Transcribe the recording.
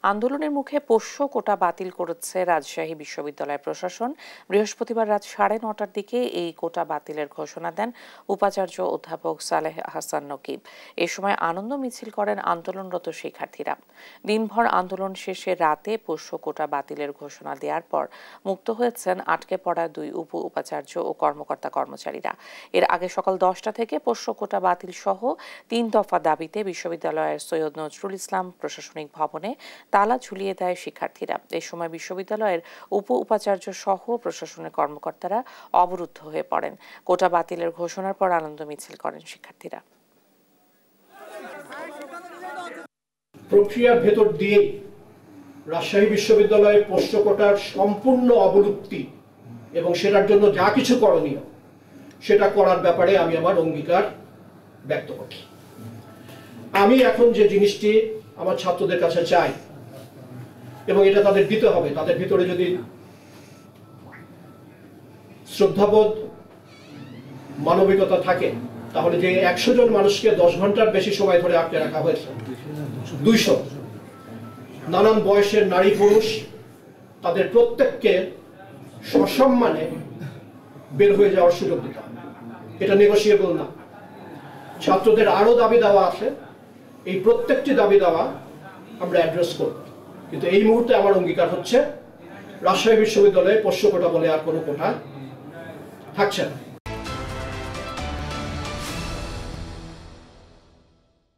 আন্দোলনের মুখে পোষ্য কোটা বাতিল করেছে রাজশাহী বিশ্ববিদ্যালয় প্রশাসন। বৃহস্পতিবার রাত 9:30টার দিকে এই কোটা বাতিলের ঘোষণা দেন উপাচার্য অধ্যাপক সালেহ আহসান নকিব। এ সময় আনন্দ মিছিল করেন আন্দোলনরত শিক্ষার্থীরা। দিনভর আন্দোলন শেষে রাতে পোষ্য কোটা বাতিলের ঘোষণা দেওয়ার পর মুক্ত হয়েছেন আটকে পড়া 2 উপ উপাচার্য ও কর্মকর্তা-কর্মচারীরা। এর আগে সকাল 10টা থেকে পোষ্য কোটা বাতিল সহ 3 দফা দাবিতে বিশ্ববিদ্যালয়ের সৈয়দ নজরুল ইসলাম প্রশাসনিক ভবনে তালা ঝুলিয়ে দেয় শিক্ষার্থীরা। এই সময় বিশ্ববিদ্যালয়ের উপ উপাচার্য সহ প্রশাসনের কর্মকর্তারা অবরুদ্ধ হয়ে পড়েন। কোটা বাতিলের ঘোষণার পর আনন্দ মিছিল করেন শিক্ষার্থীরা। প্রক্রিয়ার ভেতর দিয়ে রাজশাহী বিশ্ববিদ্যালয়ের পোষ্য কোটার সম্পূর্ণ অবলুপ্তি এবং সেটার জন্য যা কিছু করণীয় সেটা করার ব্যাপারে আমি আমার অঙ্গীকার ব্যক্ত করছি। আমি এখন যে জিনিসটি আমার ছাত্রদের কাছে চাই এবং এটা তাদের দিতে হবে, তাদের ভিতরে যদি শ্রদ্ধাবোধ মানবিকতা থাকে তাহলে যে 100 জন মানুষকে 10 ঘন্টার বেশি সময় ধরে আটকে রাখা হয়েছে, 200 নানান বয়সের নারী পুরুষ, তাদের প্রত্যেককে সসম্মানে বের হয়ে যাওয়ার সুযোগ দিতে হবে। এটা নেগোশিয়েবল না। ছাত্রদের আরো দাবি দেওয়া আছে, এই প্রত্যেকটি দাবি দেওয়া আমরা অ্যাড্রেস করব, কিন্তু এই মুহূর্তে আমার অঙ্গীকার হচ্ছে রাজশাহী বিশ্ববিদ্যালয়ে পোষ্য কোটা বলে আর কোনো কোটা থাকছে না।